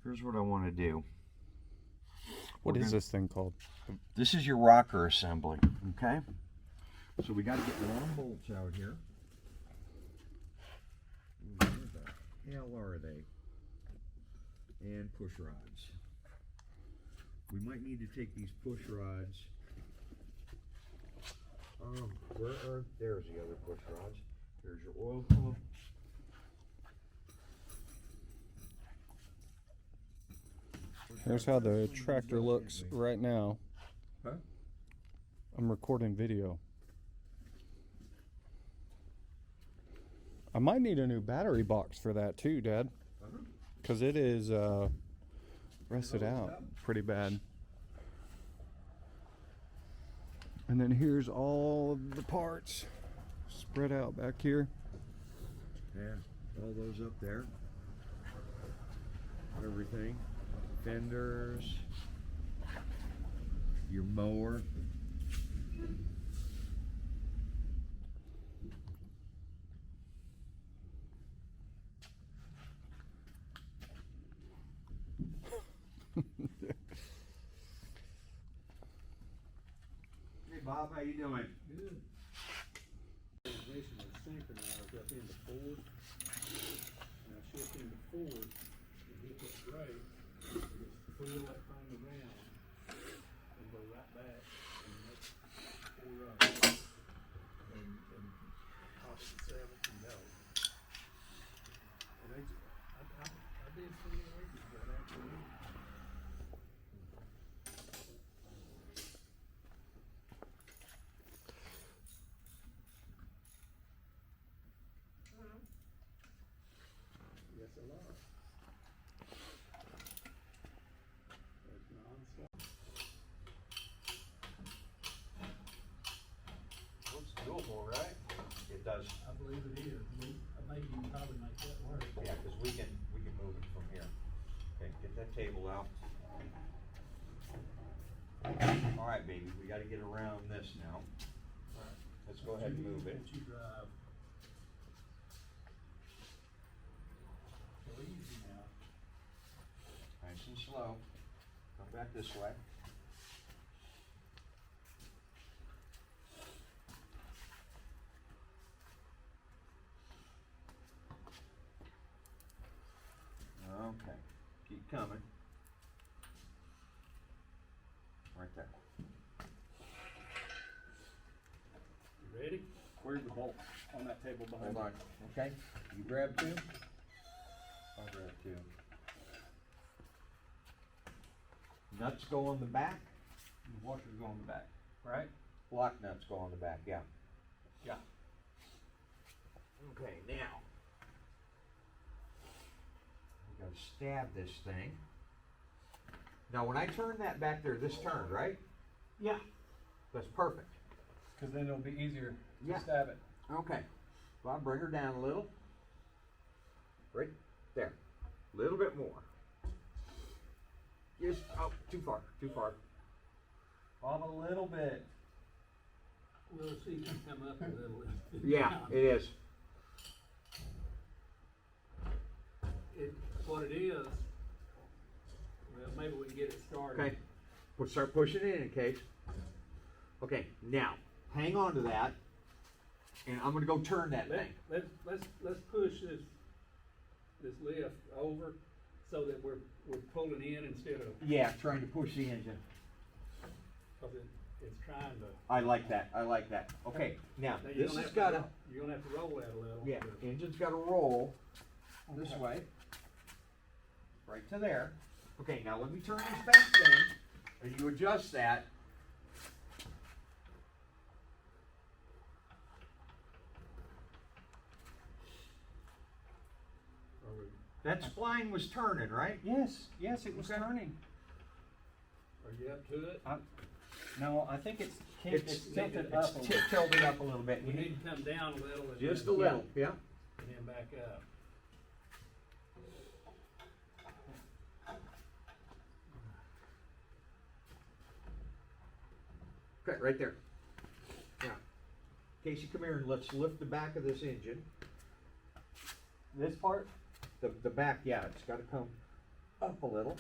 here's what I want to do. What is this thing called? This is your rocker assembly, okay? So we got to get long bolts out here. Where the hell are they? And push rods. We might need to take these push rods. There's the other push rods. There's your oil pump. Here's how the tractor looks right now. Huh? I'm recording video. I might need a new battery box for that too, Dad. Because it is rusted out pretty bad. And then here's all of the parts spread out back here. Yeah, all those up there. Everything. Fenders. Your mower. Hey Bob, how you doing? Good. Transmission is synchronized up into forward. Now shift into forward and hit that brake. Just pull that thing around and go right back and make 4 runs. And top it 7 and go. And I did some ages ago actually. Yes, a lot. There's non-stop. Looks doable, right? It does. I believe it is. I think you can probably make that work. Yeah, because we can move it from here. Okay, get that table out. All right, baby, we got to get around this now. Let's go ahead and move it. Let you drive. Go easy now. Nice and slow. Come back this way. Okay, keep coming. Right there. You ready? Where's the bolt on that table behind Hold on, okay? You grab 2. I'll grab 2. Nuts go on the back. The washers go on the back, right? Block nuts go on the back, yeah. Yeah. Okay, now. We gotta stab this thing. Now when I turn that back there, this turned, right? Yeah. That's perfect. Because then it'll be easier to Yeah. stab it. Okay. Well, I'll bring her down a little. Right there. A little bit more. Just, oh, too far, too far. Bob, a little bit. We'll see if you can come up a little. Yeah, it is. What it is, well, maybe we can get it started. Okay. We'll start pushing it in case. Okay, now, hang on to that. And I'm gonna go turn that thing. Let's push this lift over so that we're pulling in instead of, Yeah, trying to push the engine. cause it's trying to. I like that, I like that. Okay, now, Now, you're this gonna has have gotta, you're gonna have to roll that a little. yeah, engine's gotta roll this way. Right to there. Okay, now let me turn this back thing, and you adjust that. That spline was turning, right? Yes, it was Okay. turning. Are you up to it? No, I think it's tilted It's up a little. tilted up a little bit. We need to come down a little. And Just a then- little, yeah. And then back up. Okay, right there. Now, Casey, come here and let's lift the back of this engine. This part? The back, yeah, it's gotta come. up a little.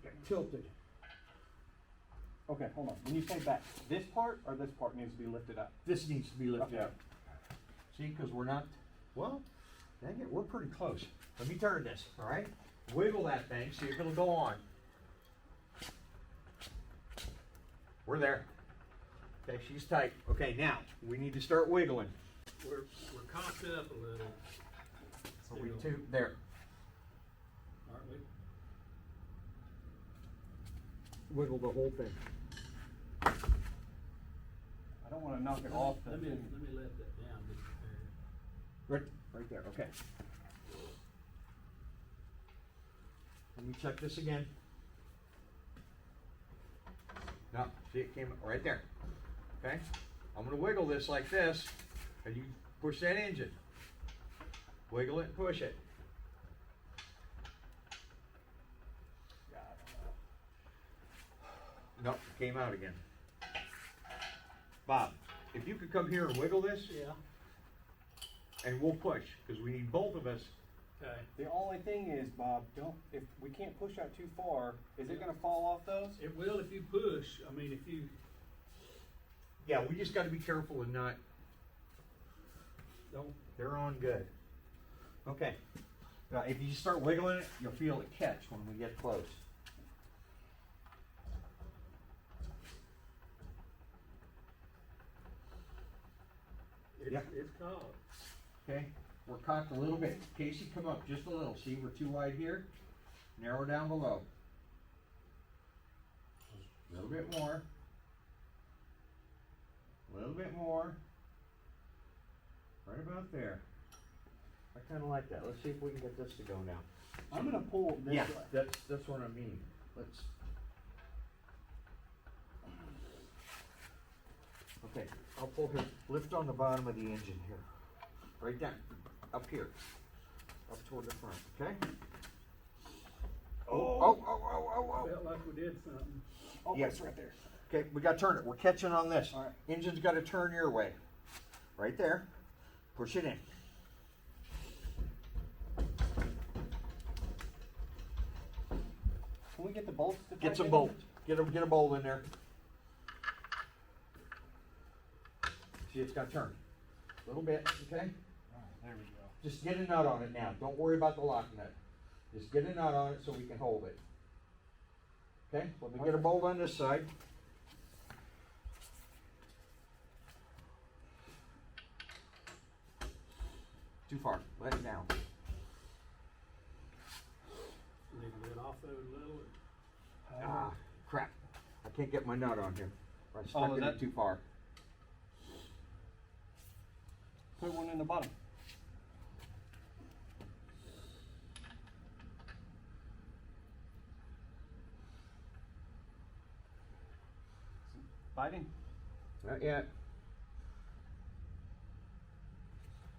Got tilted. Okay, hold on. When you say back, this part or this part needs to be lifted up? This needs to be lifted Okay. up. See, because we're not, well, dang it, we're pretty close. Let me turn this, all right? Wiggle that thing, see if it'll go on. We're there. Okay, she's tight. Okay, now, we need to start wiggling. We're cocked up a little, So we two, there. aren't we? Wiggle the whole thing. I don't want to knock it off the Let me thing. let that down just a hair. Right there, okay. Let me check this again. No, see it came right there. Okay? I'm gonna wiggle this like this, and you push that engine. Wiggle it and push it. Nope, it came out again. Bob, if you could come here and wiggle this, Yeah. and we'll push, because we need both of us. Okay. The only thing is, Bob, if we can't push out too far, is it Yeah. gonna fall off those? It will if you push. I mean, if you Yeah, we just gotta be careful and not, don't. they're on good. Okay. Now, if you start wiggling it, you'll feel it catch when we get close. Yeah. It's caught. Okay, we're cocked a little bit. Casey, come up just a little. See, we're too wide here. Narrow down below. A little bit more. A little bit more. Right about there. I kind of like that. Let's see if we can get this to go now. I'm gonna pull this Yeah, way. that's what I mean. Let's. Okay, I'll pull here. Lift on the bottom of the engine here. Right down. Up here. Up toward the front, okay? Oh. Felt like we did something. Oh, Yes. it's right there. Okay, we gotta turn it. We're catching on this. All right. Engine's gotta turn your way. Right there. Push it in. Can we get the bolts to Get tighten some it? bolts. Get a bolt in there. See, it's gotta turn. A little bit, okay? All right, there we go. Just get a nut on it now. Don't worry about the lock nut. Just get a nut on it so we can hold it. Okay, let me get a bolt on this side. Too far. Let it down. Need to get off of it a little. Ah, crap. I can't get my nut on here. I Oh, stuck is it that- in too far. Put one in the bottom. Biting? Not yet.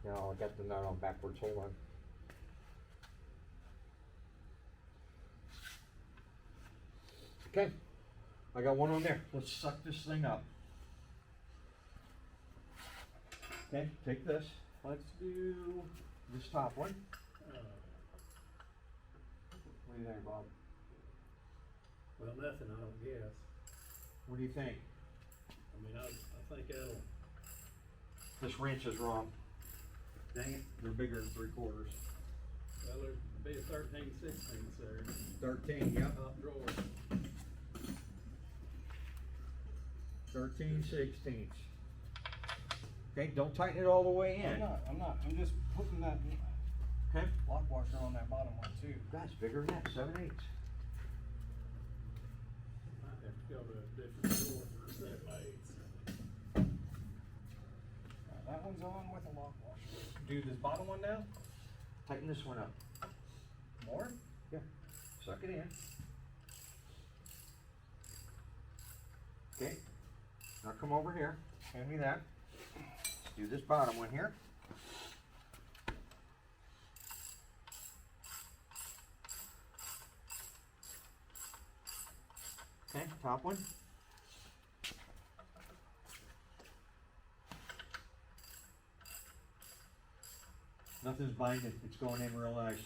No, I got the nut on backwards. Hold on. Okay, I got one on there. Let's suck this thing up. Okay, take this. Let's do. This top one. What do you think, Bob? Well, nothing, I don't guess. What do you think? I mean, I think that'll. This wrench is wrong. Dang it, they're bigger than 3/4. Well, there'd be a 13/16 there. 13, yep. Top drawer. 13/16. Okay, don't tighten it all the way in. I'm not. I'm just putting that Okay. lock washer on that bottom one too. That's bigger than that, 7/8. Might have to go to a different drawer for 7/8. That one's on with a lock washer. Do this bottom one now? Tighten this one up. More? Yeah. Suck it in. Okay. Now come over here. Hand me that. Let's do this bottom one here. Okay, top one. Nothing's binding. It's going in real nice.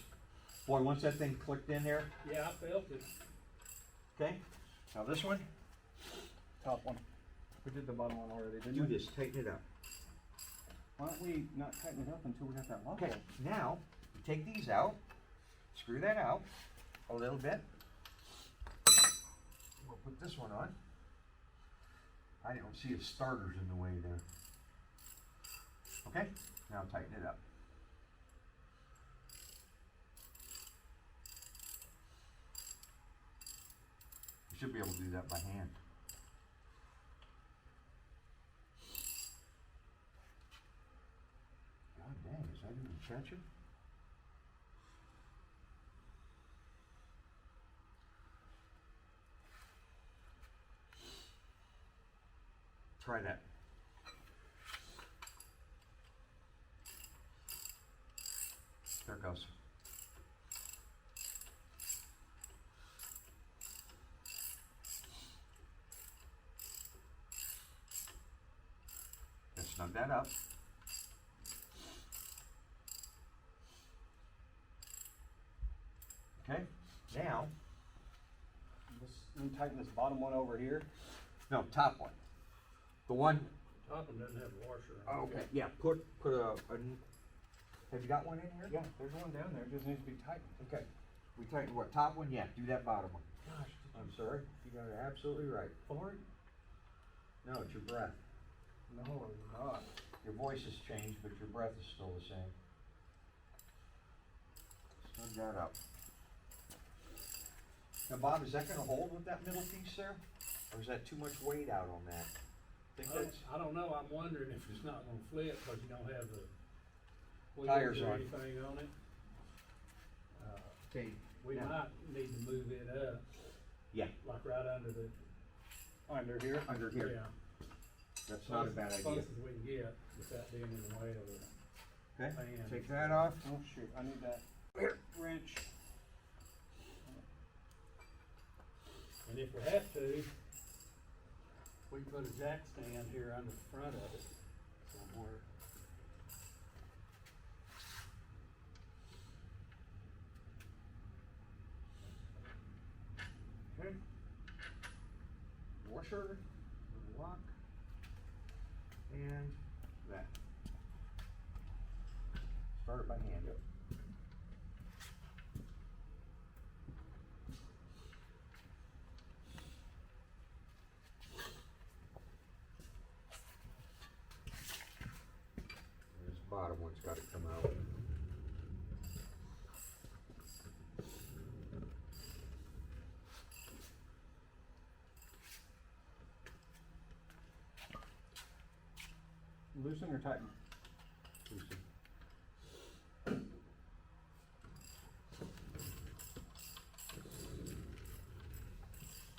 Boy, once that thing clicked in there, Yeah, I felt it. okay? Now this one, Top one. We did the bottom one already, didn't do we? this, tighten it up. Why don't we not tighten it up until we got that lock Okay, on? now, you take these out, screw that out a little bit. We'll put this one on. I don't see the starters in the way there. Okay, now tighten it up. You should be able to do that by hand. God dang, is that even catching? Try that. There it goes. Let's snug that up. Okay, now, We tighten this bottom one over here. no, top one. The one, Top one doesn't have a washer on it. okay, yeah, put a, have you got one in here? Yeah, there's one down there, it just needs to be tightened. Okay, we tightened what, top one? Yeah, do that bottom one. Gosh, I'm sorry, you got it absolutely right. Forward? No, it's your breath. No, it's not. Your voice has changed, but your breath is still the same. Snug that up. Now, Bob, is that gonna hold with that middle piece there? Or is that too much weight out on that? Think that's, I don't know, I'm wondering if it's not gonna flip, cause you don't have the Tires wheels or on. anything on it. okay, We now- might need to move it up, yeah, like right under the, Under here? under here. yeah. That's not a bad idea. Close as we can get, without being in the way of it. Okay, Fan. take that off. Oh shoot, I need that wrench. And if we have to, we can put a jack stand here under the front of it somewhere. Okay. Washer, lock, and that. Start it by hand. This bottom one's got to come out. Loosen or tighten? Loosen.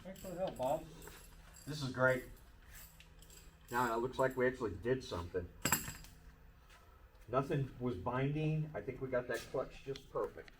Thanks for the help, Bob. This is great. Now it looks like we actually did something. Nothing was binding. I think we got that clutch just perfect.